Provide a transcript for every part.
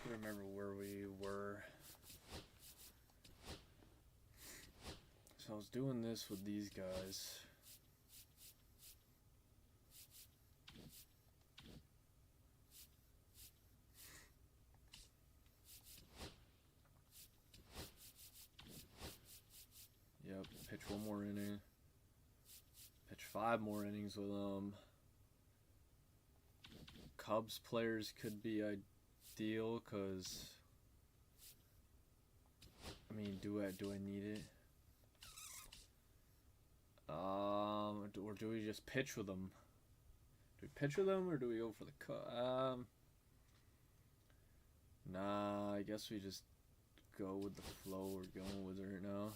to remember where we were. So I was doing this with these guys. Yep, pitch one more inning. Pitch 5 more innings with them. Cubs players could be ideal because, I mean, do I need it? Or do we just pitch with them? Do we pitch with them or do we go for the cut? Nah, I guess we just go with the flow we're going with right now.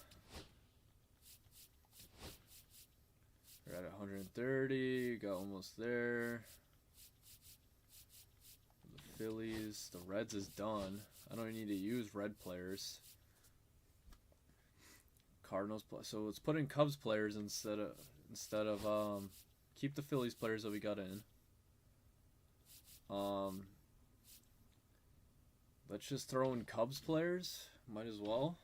We're at 130, got almost there. The Phillies, the Reds is done. I don't need to use red players. Cardinals play, so let's put in Cubs players instead of keep the Phillies players that we got in. Let's just throw in Cubs players. Might as well.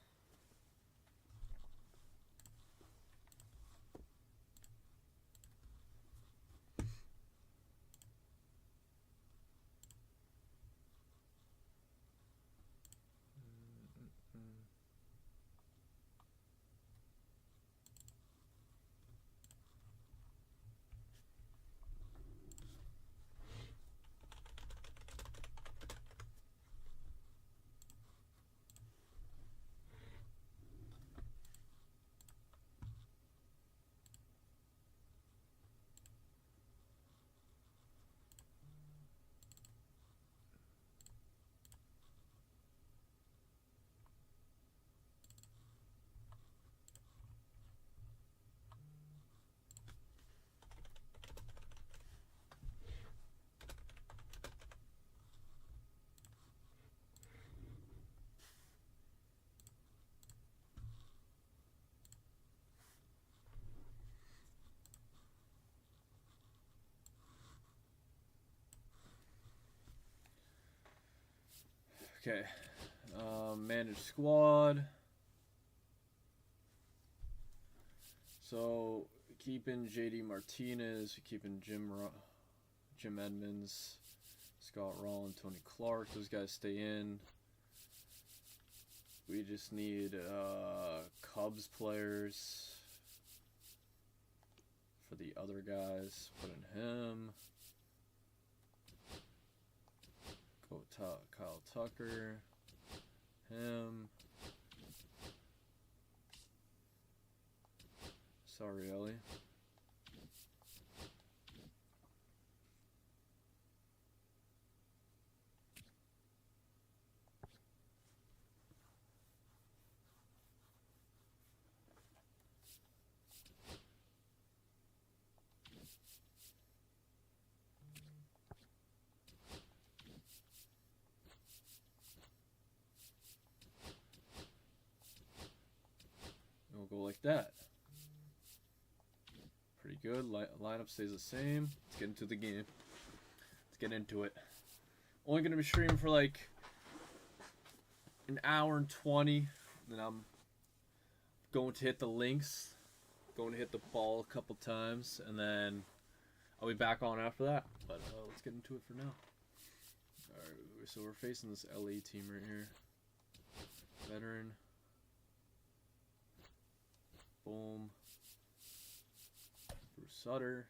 Okay, manage squad. So keeping JD Martinez, keeping Jim Edmonds, Scott Rowland, Tony Clark. Those guys stay in. We just need Cubs players for the other guys. Put in him. Go Kyle Tucker, him. Sorry, Ellie. We'll go like that. Pretty good. Lineup stays the same. Let's get into the game. Let's get into it. Only going to be streaming for like an hour and 20. Then I'm going to hit the links. Going to hit the ball a couple times. And then I'll be back on after that. But let's get into it for now. Alright, so we're facing this LA team right here. Veteran. Boom. Bruce Sutter.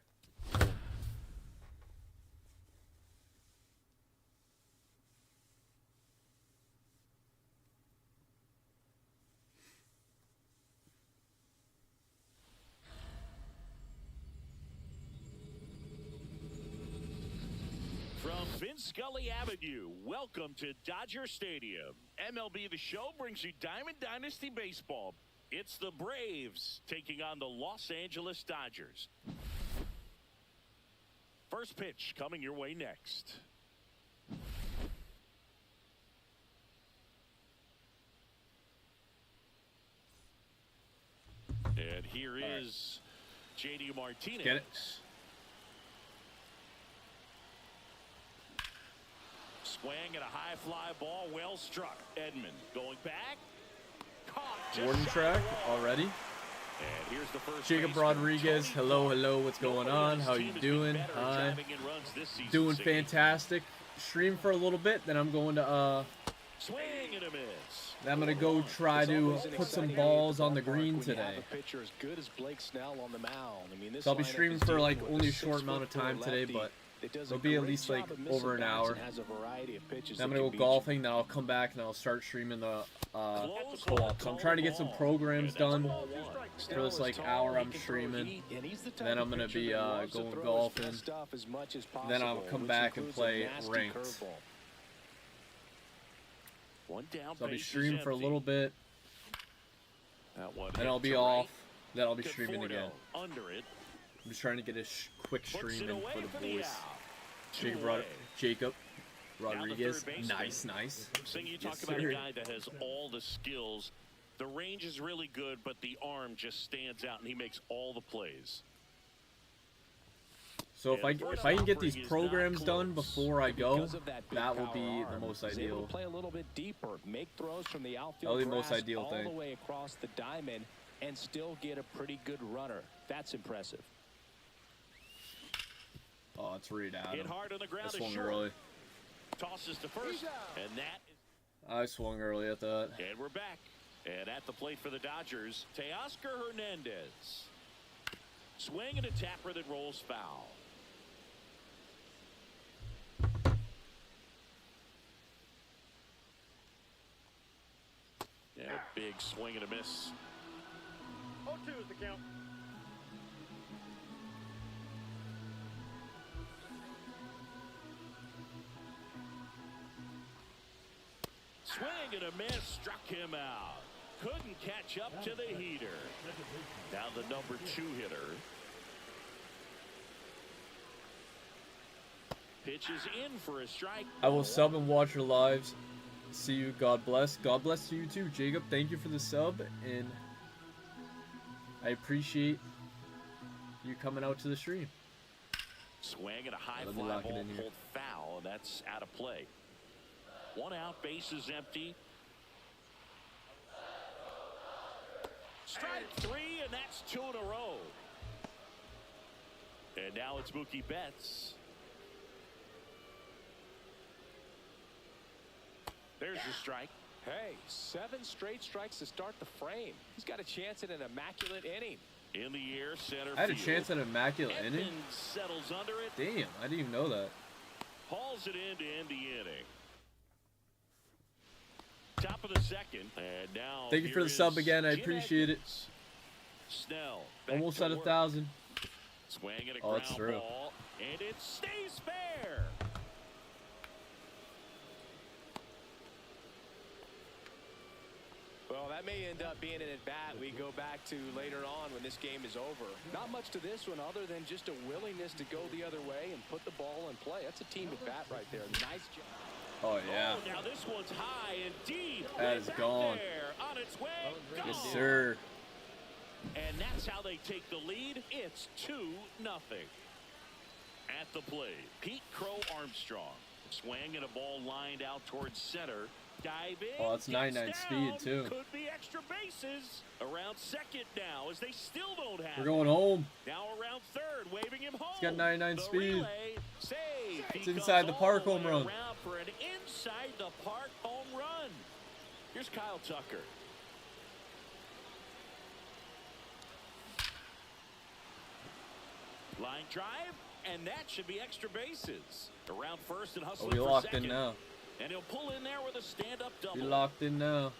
From Vince Scully Avenue, welcome to Dodger Stadium. MLB The Show brings you Diamond Dynasty Baseball. It's the Braves taking on the Los Angeles Dodgers. First pitch coming your way next. And here is JD Martinez. Get it. Swing and a high fly ball, well struck. Edman going back. Caught just Warden shy track of the wall. already. And here's the first Jacob baseman, Rodriguez, Tony hello, Clark. hello, what's going Nobody on? his How team you has been doing? better at Hi. driving in runs this season, Doing Siggy. fantastic. Stream for a little bit, then I'm going to Swing and a miss. then I'm gonna go try to put some balls on the green today. So I'll be streaming for like only a short amount of time today, but it'll be at least like over an hour. Then I'm gonna go golfing, then I'll come back and I'll start streaming the co-op. So I'm trying to get some programs done for this like hour I'm streaming. Then I'm gonna be going golfing. Then I'll come back and play ranked. One down, So I'll be base is streaming for a empty. little bit, That one then hit I'll be to off, right. then I'll be streaming again. Under it. I'm just trying to get a quick Puts stream it in away for the for boys. out. Jacob, Two away. Jacob Now the Rodriguez, third baseman. nice, nice. So you Yes, talk about sir. a guy that has all the skills. The range is really good, but the arm just stands out, and he makes all the plays. So if I can get these programs done before I go, that will be the most ideal. Play a little bit deeper, make throws from the outfield That'll be the most grass ideal all thing. the way across the diamond, and still get a pretty good runner. That's impressive. Oh, it's right at Hit him. hard on the I ground is swung short. early. Tosses to first, and that is. I swung early at that. And we're back. And at the plate for the Dodgers, Teoscar Hernandez. Swing and a tapper that rolls foul. Yeah, a big swing and a miss. 0-2 is the count. Swing and a miss, struck him out. Couldn't catch up to the heater. Now the number 2 hitter. Pitches in for a strike. I will sub and watch your lives. See you. God bless. God bless to you too, Jacob. Thank you for the sub, and I appreciate you coming out to the stream. Swing and a high Let me fly lock it ball in here. pulled foul, and that's out of play. 1 out, base is empty. Strike 3, and that's 2 in a row. And now it's Mookie Betts. There's the strike. Hey, 7 straight strikes to start the frame. He's got a chance at an immaculate inning. In the air, center I had a field. chance at an immaculate inning. Edmonds settles under it. Damn, I didn't even know that. Hauls it in to end the inning. Top of the second, and now Thank you for here the sub is again. I Jim appreciate it. Edmonds. Snell back Almost to at work. 1,000. Swing and a Oh, it's ground through. ball, and it stays fair. Well, that may end up being an at-bat we go back to later on when this game is over. Not much to this one other than just a willingness to go the other way and put the ball in play. That's a team at-bat right there. Nice job. Oh yeah. Oh, now this one's high and deep. That is It's out gone. there, on its way. Yes, Gone. sir. And that's how they take the lead. It's 2-0. At the plate, Pete Crow Armstrong. Swing and a ball lined out towards center. Dive in. Oh, that's 99 gets speed, down. too. Could be extra bases. Around second now as they still don't have We're it. going home. Now around third, waving him home. He's got 99 The speed. relay, save. It's He inside goes the park all home way run. around for an inside the park home run. Here's Kyle Tucker. Line drive, and that should be extra bases. Around first and Oh, hustling we for locked second. in now. And he'll pull in there with a stand-up double. We locked in now.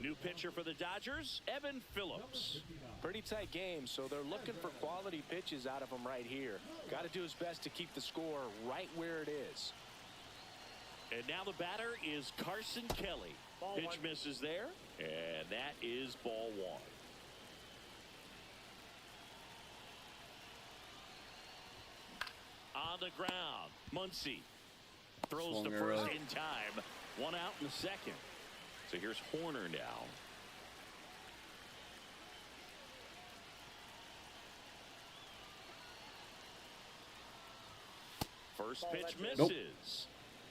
New pitcher for the Dodgers, Evan Phillips. Pretty tight game, so they're looking for quality pitches out of him right here. Got to do his best to keep the score right where it is. And now the batter is Carson Kelly. Pitch misses there, and that is ball 1. On the ground, Muncy throws Swung to first early. in time. 1 out in the second. So here's Horner now. First pitch misses. Nope.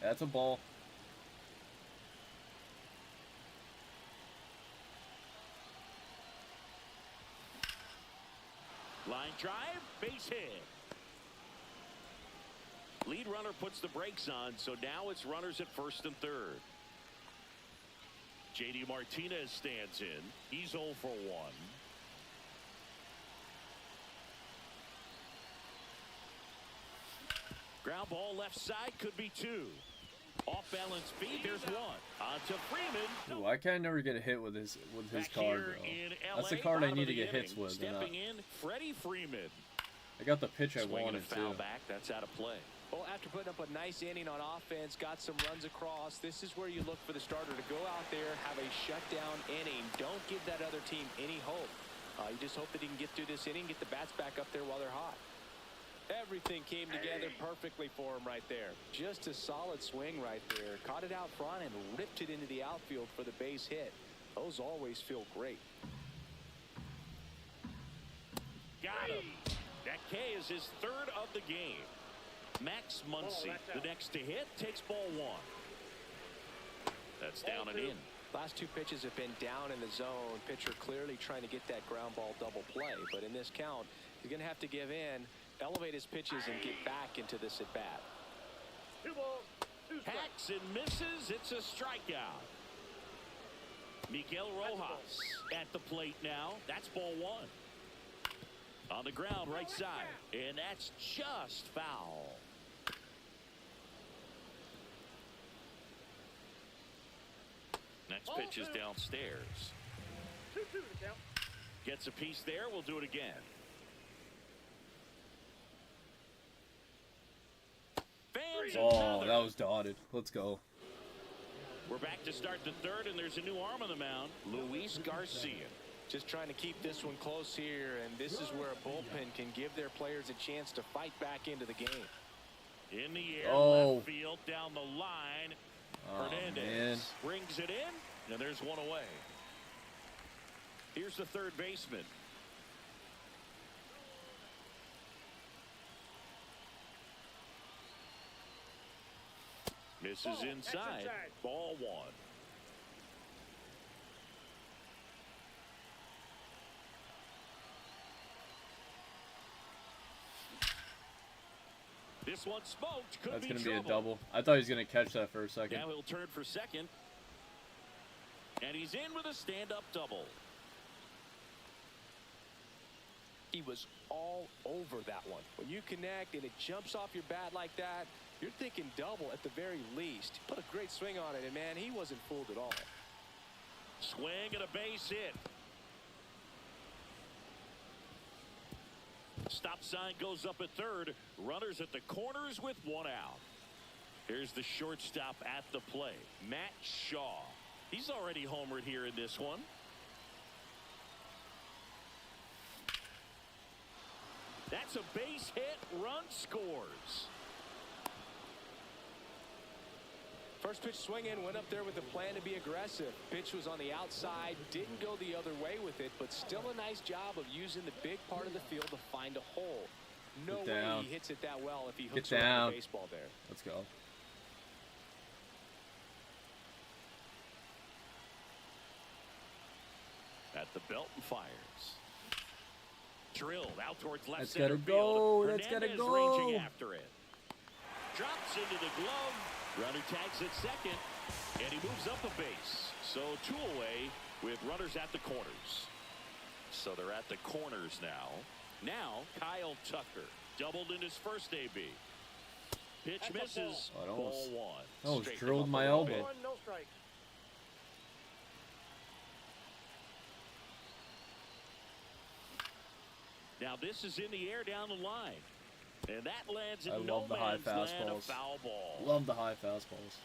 That's a ball. Line drive, base hit. Lead runner puts the brakes on, so now it's runners at first and third. JD Martinez stands in. He's 0 for 1. Ground ball left side, could be 2. Off balance feed, there's 1. On to Freeman. Ooh, I can never get a hit with his Back card, here though. in That's the LA, card I bottom need of to the get hits inning. with. Stepping in, Freddie Freeman. I got the pitch I Swinging wanted, a foul too. back, that's out of play. Well, after putting up a nice inning on offense, got some runs across, this is where you look for the starter to go out there, have a shutdown inning. Don't give that other team any hope. You just hope that he can get through this inning, get the bats back up there while they're hot. Everything came together perfectly for him right there. Just a solid swing right there. Caught it out front and ripped it into the outfield for the base hit. Those always feel great. Got him. That K is his 3rd of the game. Max Muncy, the next to hit, takes ball 1. That's down and in. Last 2 pitches have been down in the zone. Pitcher clearly trying to get that ground ball double play. But in this count, he's going to have to give in, elevate his pitches, and get back into this at bat. 2 balls, 2 strikes. Hacks and misses. It's a strikeout. Miguel Rojas at the plate now. That's ball 1. On the ground, right side. And that's just foul. Next pitch is downstairs. 2-2 the count. Gets a piece there. We'll do it again. Fans Oh, another. that was dotted. Let's go. We're back to start the 3rd, and there's a new arm on the mound, Luis Garcia. Just trying to keep this one close here, and this is where a bullpen can give their players a chance to fight back into the game. In the air, Oh. left field, down the line. Oh, Hernandez man. brings it in, and there's one away. Here's the third baseman. Misses Ball, inside. inside. Ball 1. This one smoked. Could That's be going to be a trouble. double. I thought he was going to catch that for a second. Now he'll turn for second. And he's in with a stand-up double. He was all over that one. When you connect and it jumps off your bat like that, you're thinking double at the very least. Put a great swing on it, and man, he wasn't fooled at all. Swing and a base hit. Stop sign goes up at third. Runners at the corners with 1 out. Here's the shortstop at the plate, Matt Shaw. He's already homered here in this one. That's a base hit. Run scores. First pitch swing in, went up there with a plan to be aggressive. Pitch was on the outside, didn't go the other way with it, but still a nice job of using the big part of the field to find a hole. No Get way down. he hits it that well if he Get hooks around down. the baseball there. Let's go. At the belt and fires. Drilled out towards left That's center gotta field. go. That's gotta Hernandez go. ranging after it. Drops into the glove. Runner tags at second. And he moves up a base. So 2 away with runners at the corners. So they're at the corners now. Now Kyle Tucker doubled in his first AB. Pitch That's a misses. ball. Oh, that Ball almost- 1. that almost Straighten drilled him up my a little elbow. bit. 1, no strike. Now this is in the air down the line. And that lands in I no love the high man's land, a fastballs. foul ball. Love the high fastballs.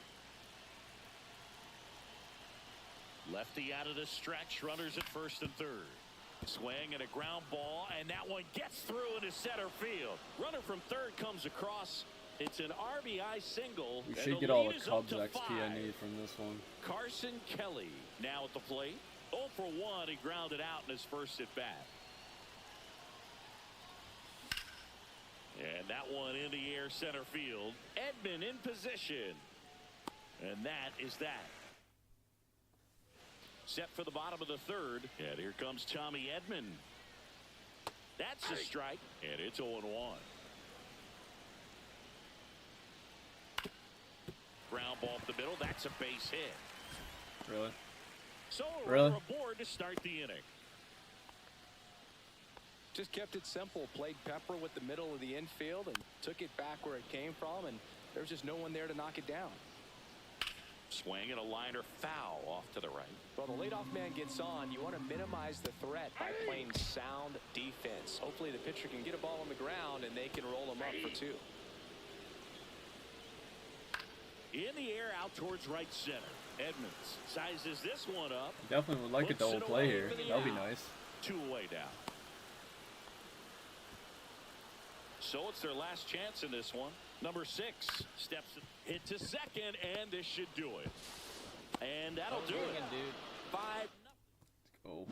Lefty out of the stretch, runners at first and third. Swing and a ground ball, and that one gets through into center field. Runner from third comes across. It's an RBI single. We and should the get all lead the is up Cubs to XP I 5. need from this one. Carson Kelly now at the plate. 0 for 1. He grounded out in his first at bat. And that one in the air center field. Edman in position. And that is that. Set for the bottom of the third. And here comes Tommy Edman. That's a strike. And it's 0-1. Ground ball up the middle. That's a base hit. Really? So Really? we're aboard to start the inning. Just kept it simple. Played Pepper with the middle of the infield and took it back where it came from, and there was just no one there to knock it down. Swing and a liner foul off to the right. Well, the leadoff man gets on. You want to minimize the threat by playing sound defense. Hopefully the pitcher can get a ball on the ground and they can roll him up for 2. In the air out towards right center. Edmonds sizes this one up. Definitely would like a double play here. That would be nice. 2 away now. So it's their last chance in this one. Number 6 steps hit to second, and this should do it. And that'll do it. Dude. 5-0. Let's go.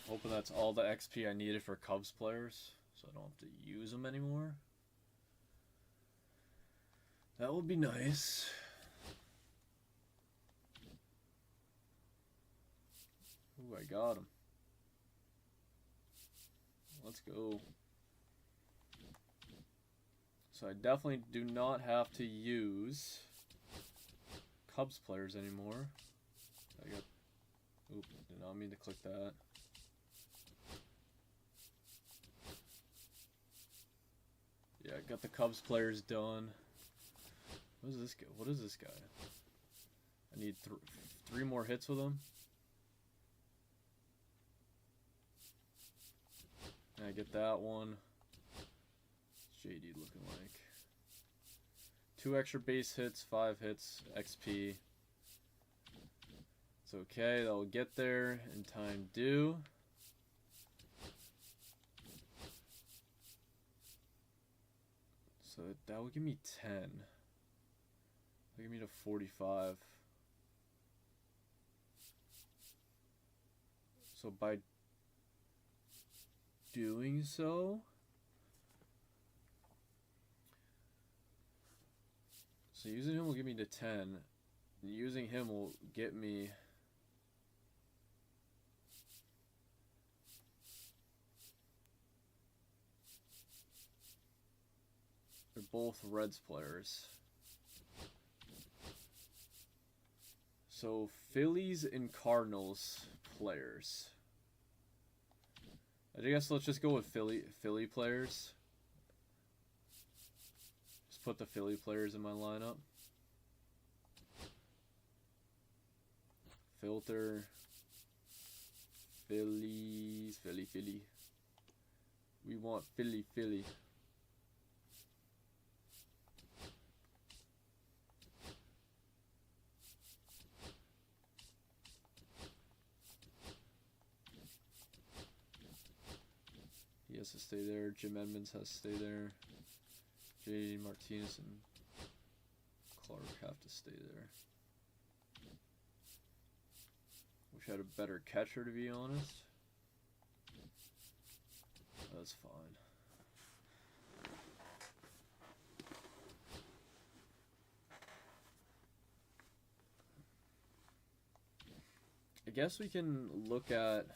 Hoping that's all the XP I needed for Cubs players, so I don't have to use them anymore. That would be nice. Ooh, I got him. Let's go. So I definitely do not have to use Cubs players anymore. I got. Oop, did not mean to click that. Yeah, I got the Cubs players done. What is this guy? What is this guy? I need 3 more hits with him. I get that one. What's JD looking like? 2 extra base hits, 5 hits, XP. It's okay, that'll get there in time due. So that will give me 10. That'll give me to 45. So by doing so, using him will get me to 10, and using him will get me they're both Reds players. So Phillies and Cardinals players. I guess let's just go with Philly players. Just put the Philly players in my lineup. Filter. Phillies. Philly. We want Philly. He has to stay there. Jim Edmonds has to stay there. JD Martinez and Clark have to stay there. Wish I had a better catcher, to be honest. That's fine. I guess we can look at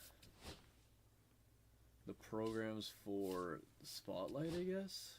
the programs for the Spotlight, I guess.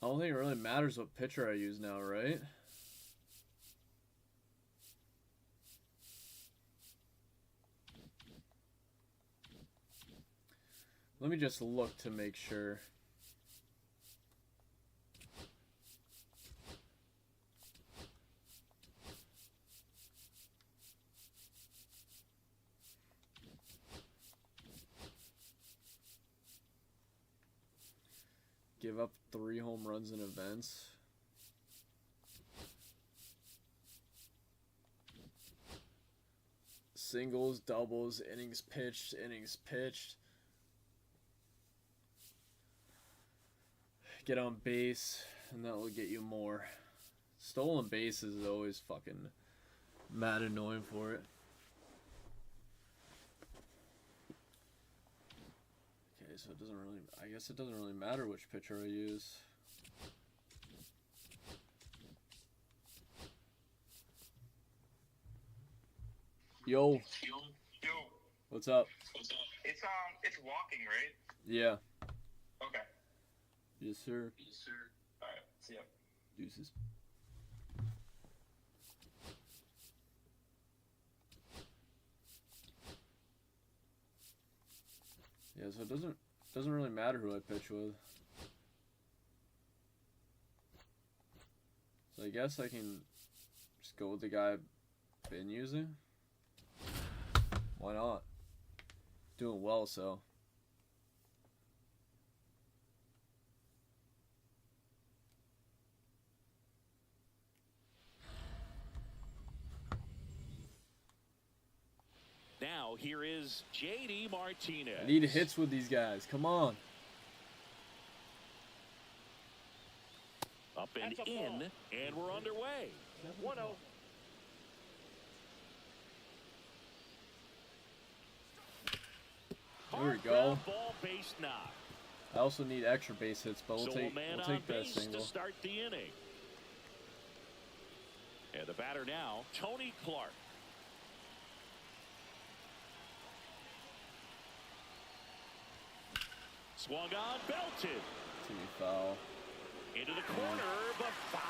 don't think it really matters what pitcher I use now, right? Let me just look to make sure. Give up 3 home runs in events. Singles, doubles, innings pitched, innings pitched. Get on base, and that will get you more. Stolen bases is always fucking mad annoying for it. Okay, so it doesn't really, I guess it doesn't really matter which pitcher I use. Yo. Yo. What's up? It's walking, right? Yeah. Okay. Yes, sir. Yes, sir. All right. See ya. Deuces. Yeah, so it doesn't really matter who I pitch with. So I guess I can just go with the guy I've been using. Why not? Doing well, so. Now, here is J.D. Martinez. I need hits with these guys. Come on. Up and That's a in, ball. and we're underway. 1-0. There we go. Hard ground ball, base knock. I also need extra base hits, but we'll So take a man we'll on take that base single. to start the inning. And the batter now, Tony Clark. Swung on, belted. To be foul. Into the corner, but foul.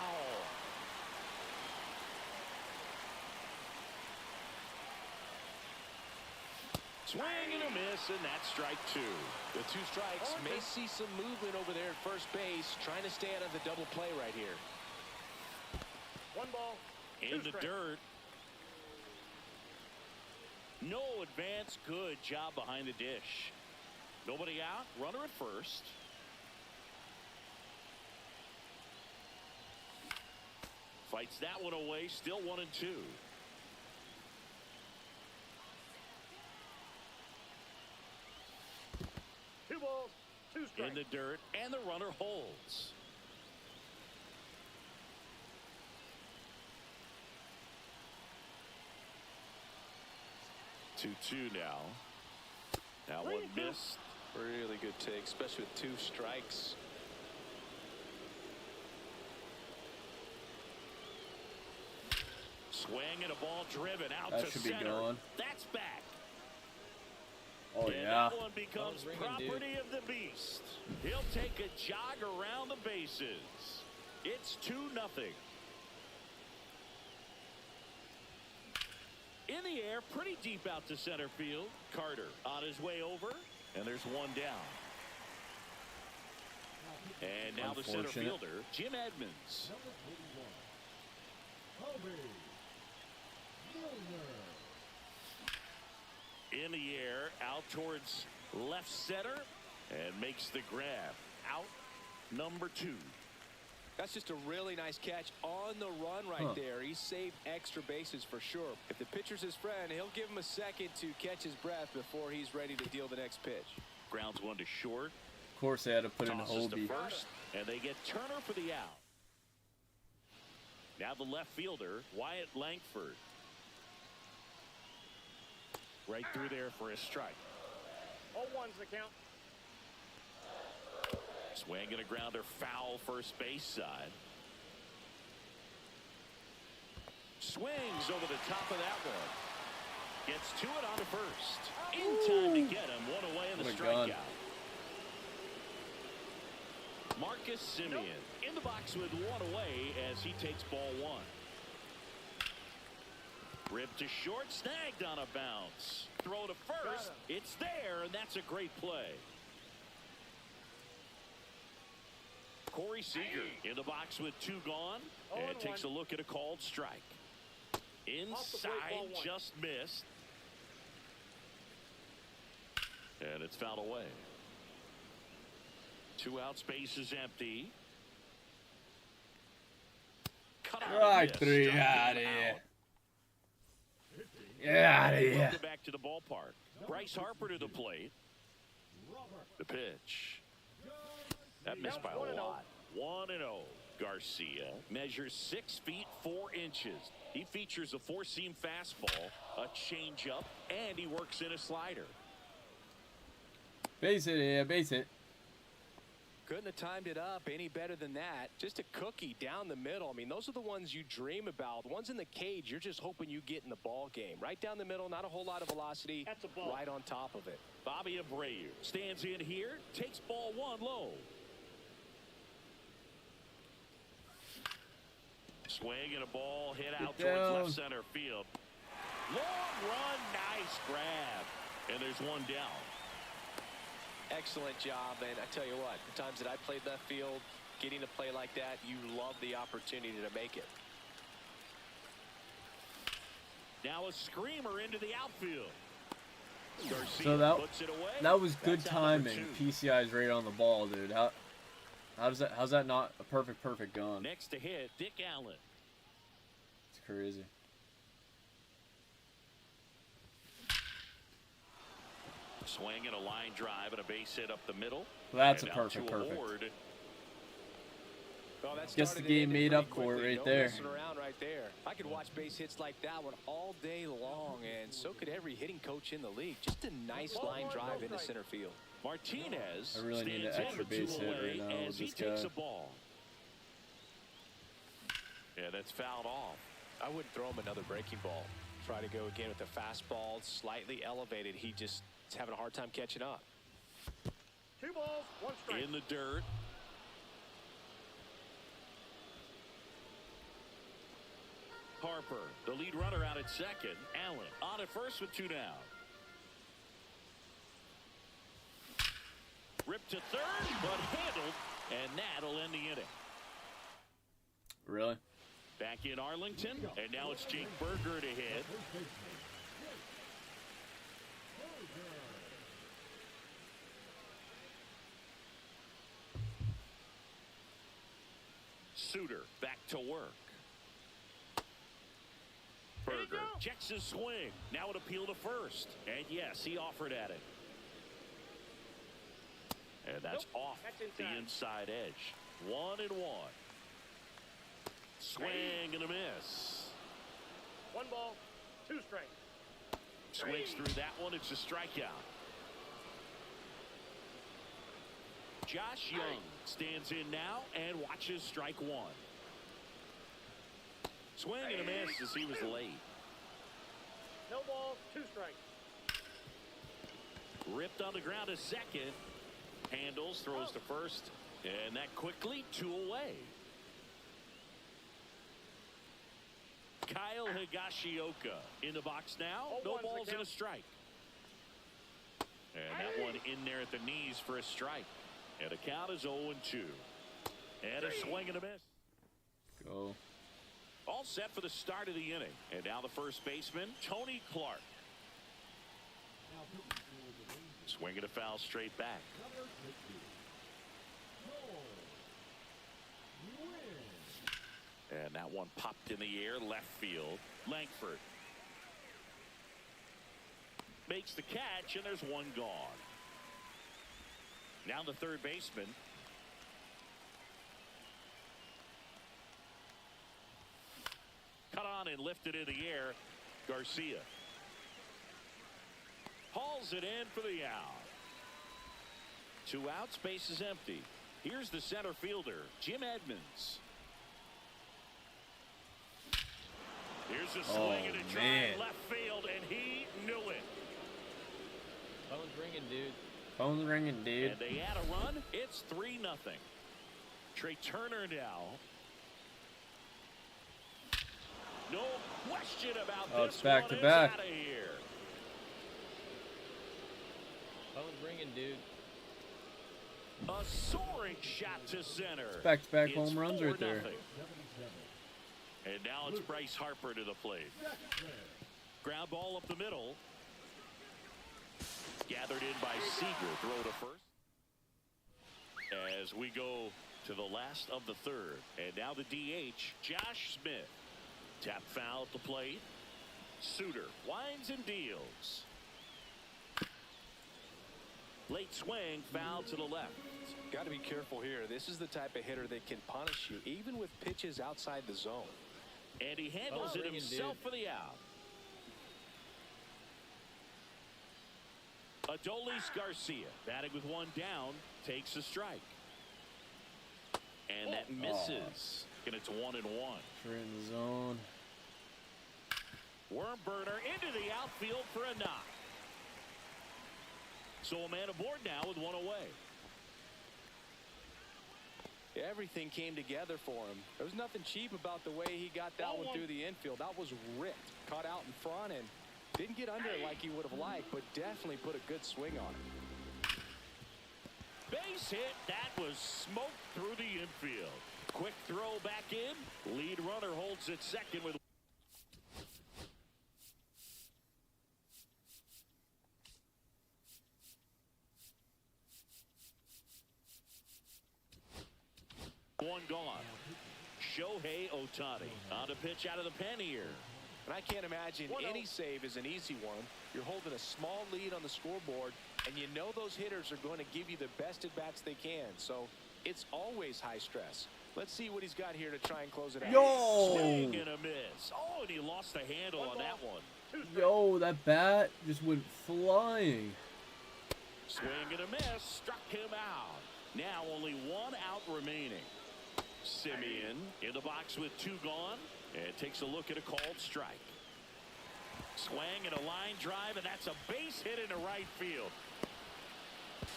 Swing and a miss, and that's strike 2. With 2 strikes, may see some movement over there at first base, trying to stay out of the double play right here. 1 ball. In 2 the strikes. dirt. No advance. Good job behind the dish. Nobody out. Runner at first. Fights that one away. Still 1-2. Two balls. 2 strikes. In the dirt, and the runner holds. Two now. Now 1 missed. Really good take, especially with 2 strikes. Swing and a ball driven out That to should be center. gone. That's back. Oh And yeah. that one becomes property of the beast. He'll take a jog around the bases. It's 2-0. In the air, pretty deep out to center field. Carter on his way over, and there's 1 down. And now the center Unfortunate. fielder, Jim Edmonds. In the air, out towards left center, and makes the grab. Out number 2. That's just a really nice catch on the run right there. He saved extra bases for sure. If the pitcher's his friend, he'll give him a second to catch his breath before he's ready to deal the next pitch. Grounds 1 to short. Of course they had to put in Tosses to Hobie. first, and they get Turner for the out. Now the left fielder, Wyatt Langford. Right through there for a strike. 0-1's the count. Swing and a grounder, foul first base side. Swings over the top of that one. Gets to it on the first. In time to get him. 1 away in the What a gun. strikeout. Marcus Simeon in the box with one away as he takes ball one. Ripped to short, snagged on a bounce. Throw to first. It's there, and that's a great play. Corey Seager in the box with two gone, and takes a look at a called strike. Inside, just missed. And it's fouled away. 2 out, space is empty. Cut out Right through, get out of here. Get out of here. Back to the ballpark. Bryce Harper to the plate. The pitch. That missed by a lot. 1-0. Garcia measures 6 feet 4 inches. He features a 4-seam fastball, a changeup, and he works in a slider. Base it, yeah, base it. Couldn't have timed it up any better than that. Just a cookie down the middle. I mean, those are the ones you dream about. The ones in the cage, you're just hoping you get in the ball game. Right down the middle, not a whole lot of velocity. That's a ball. Right on top of it. Bobby Abreu stands in here, takes ball one low. Swing and a ball hit out towards left center field. Long run, nice grab. And there's one down. Excellent job, and I tell you what, the times that I played left field, getting a play like that, you love the opportunity to make it. Now a screamer into the outfield. Garcia So puts it away. that was good That's out number timing. 2. PCI's right on the ball, dude. How's that not a perfect gun? Next to hit, Dick Allen. It's crazy. Swing and a line drive and a base hit up the middle. Well, that's And a out to perfect. Ward. Well, that Gets the started and game ended made pretty up for it quickly. right No there. messing around right there. I could watch base hits like that one all day long, and so could every hitting coach in the league. Just a nice line drive into center field. Martinez I really need an stands in extra with base 2 hit away right now as with he this takes guy. a ball. Yeah, that's fouled off. I wouldn't throw him another breaking ball. Try to go again with the fastball, slightly elevated. He just is having a hard time catching up. 2 balls, 1 strike. In the dirt. Harper, the lead runner out at second. Allen on at first with 2 down. Ripped to third, but handled, and that'll end the inning. Really? Back in Arlington, and now it's Jake Berger to hit. Suter back to work. Berger checks his swing. Now an appeal to first. And yes, he offered at it. And that's off the inside edge. 1-1. Swing and a miss. 1 ball, 2 strikes. Swings through that one. It's a strikeout. Josh Young stands in now and watches strike 1. Swing and a miss as he was late. No balls, 2 strikes. Ripped on the ground to second. Handles, throws to first. And that quickly 2 away. Kyle Higashioka in the box now. No balls and a strike. And that one in there at the knees for a strike. And the count is 0-2. And a swing and a miss. Go. All set for the start of the inning. And now the first baseman, Tony Clark. Swinging a foul straight back. And that one popped in the air, left field. Langford makes the catch, and there's one gone. Now the third baseman. Cut on and lifted in the air. Garcia hauls it in for the out. 2 outs, space is empty. Here's the center fielder, Jim Edmonds. Here's a swing and a drive left field, and he knew it. Phone's ringing, dude. Phone's ringing, dude. And they add a run. It's 3-0. Trey Turner now. No question about Oh, this it's back one. to It's back. outta here. Phone ringing, dude. A soaring shot to center. Back-to-back It's home runs right there. 4-0. And now it's Bryce Harper to the plate. Ground ball up the middle. Gathered in by Seager. Throw to first. As we go to the last of the third. And now the DH, Josh Smith. Tap foul at the plate. Suter winds and deals. Late swing, foul to the left. Got to be careful here. This is the type of hitter that can punish you, even with pitches outside the zone. And he handles it himself for the out. Adolis Garcia, batting with one down, takes a strike. And that misses. And it's 1-1. We're in the zone. Worm burner into the outfield for a knock. So a man aboard now with one away. Everything came together for him. There was nothing cheap about the way he got that one through the infield. That was ripped. Caught out in front and didn't get under it like he would have liked, but definitely put a good swing on it. Base hit. That was smoked through the infield. Quick throw back in. Lead runner holds it second with. One gone. Shohei Ohtani on a pitch out of the pen here. And I can't imagine any save is an easy one. You're holding a small lead on the scoreboard, and you know those hitters are going to give you the best at-bats they can. So it's always high stress. Let's see what he's got here to try and close it out. Swing and a miss. Oh, and he lost the handle on that one. Yo, that bat just went flying. Swing and a miss. Struck him out. Now only one out remaining. Simeon in the box with two gone. And takes a look at a called strike. Swing and a line drive, and that's a base hit into right field.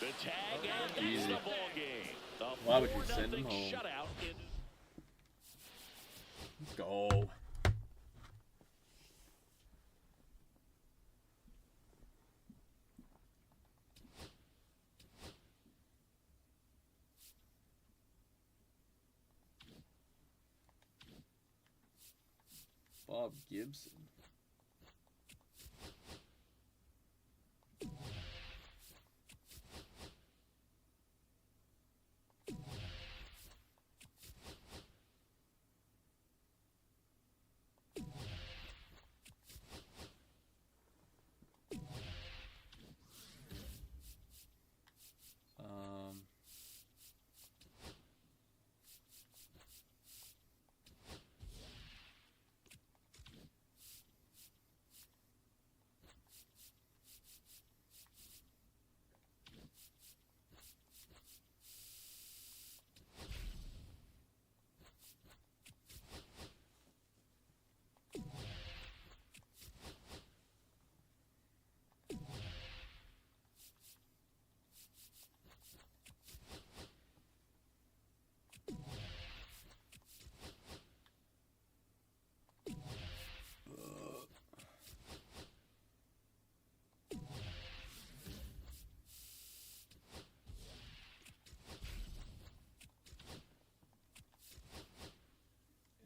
The tag, and that's Easy. the ball game. The Why would you send 4-0 him home? shutout. Let's go. Bob Gibson.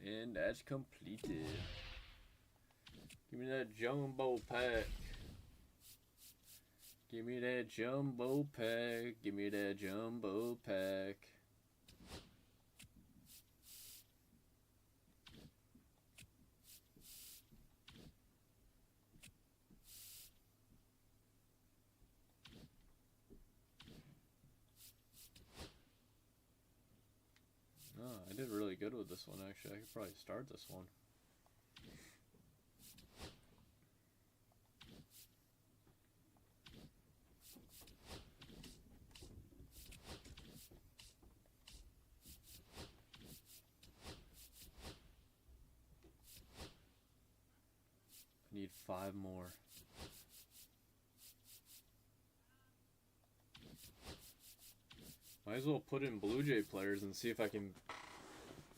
And that's completed. Give me that jumbo pack. Give me that jumbo pack. Give me that jumbo pack. Oh, I did really good with this one actually. I could probably start this one. I need 5 more. Might as well put in Blue Jay players and see if I can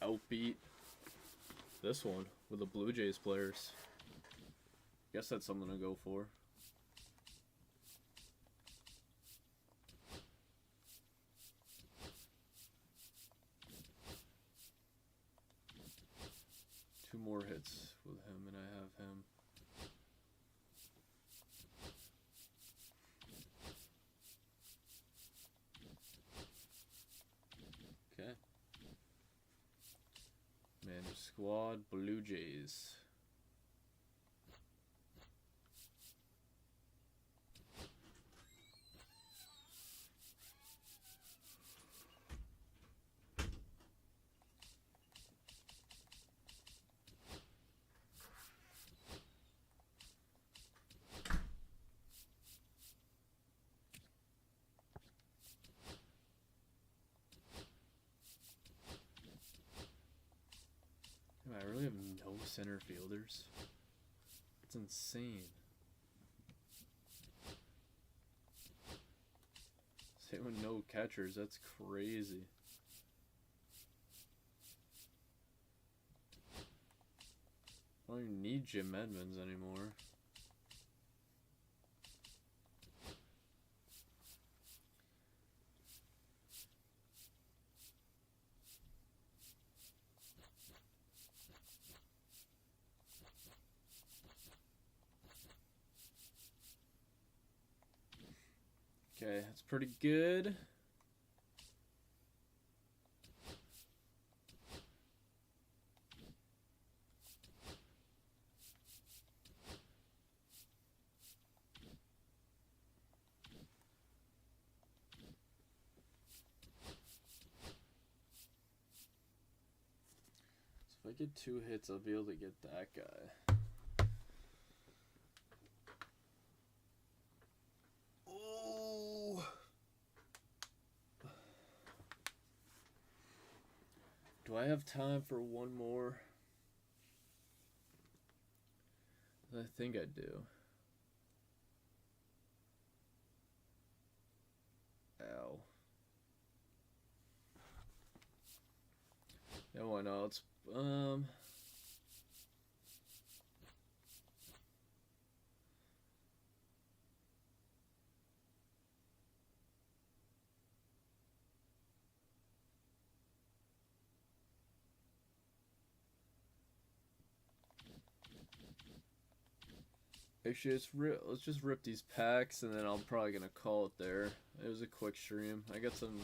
outbeat this one with the Blue Jays players. Guess that's something to go for. Two more hits with him, and I have him. Okay. Manage squad, Blue Jays. I really have no center fielders. It's insane. Same with no catchers. That's crazy. I don't even need Jim Edmonds anymore. Okay, that's pretty good. So if I get 2 hits, I'll be able to get that guy. Do I have time for one more? I think I do. Ow. Yeah, why not? Let's, actually, let's just rip these packs, and then I'm probably gonna call it there. It was a quick stream. I got some.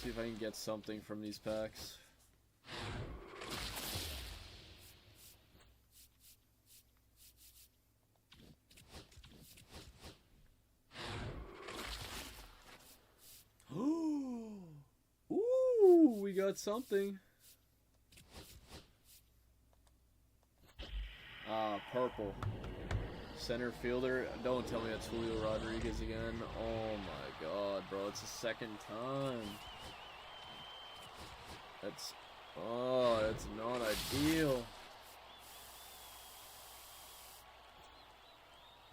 See if I can get something from these packs. Ooh, we got something. Purple. Center fielder. Don't tell me that's Julio Rodriguez again. Oh my god, bro. It's the second time. That's not ideal.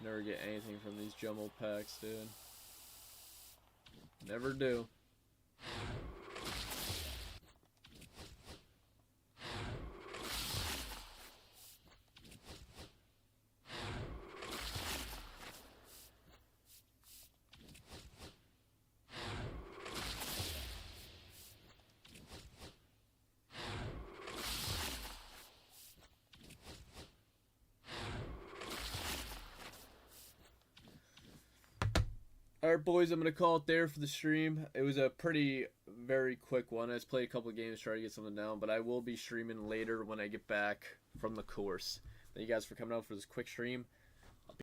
Never get anything from these jumbo packs, dude. Never do. Alright, boys, I'm going to call it there for the stream. It was a very quick one. I just played a couple of games, try to get something down, but I will be streaming later when I get back from the course. Thank you guys for coming out for this quick stream.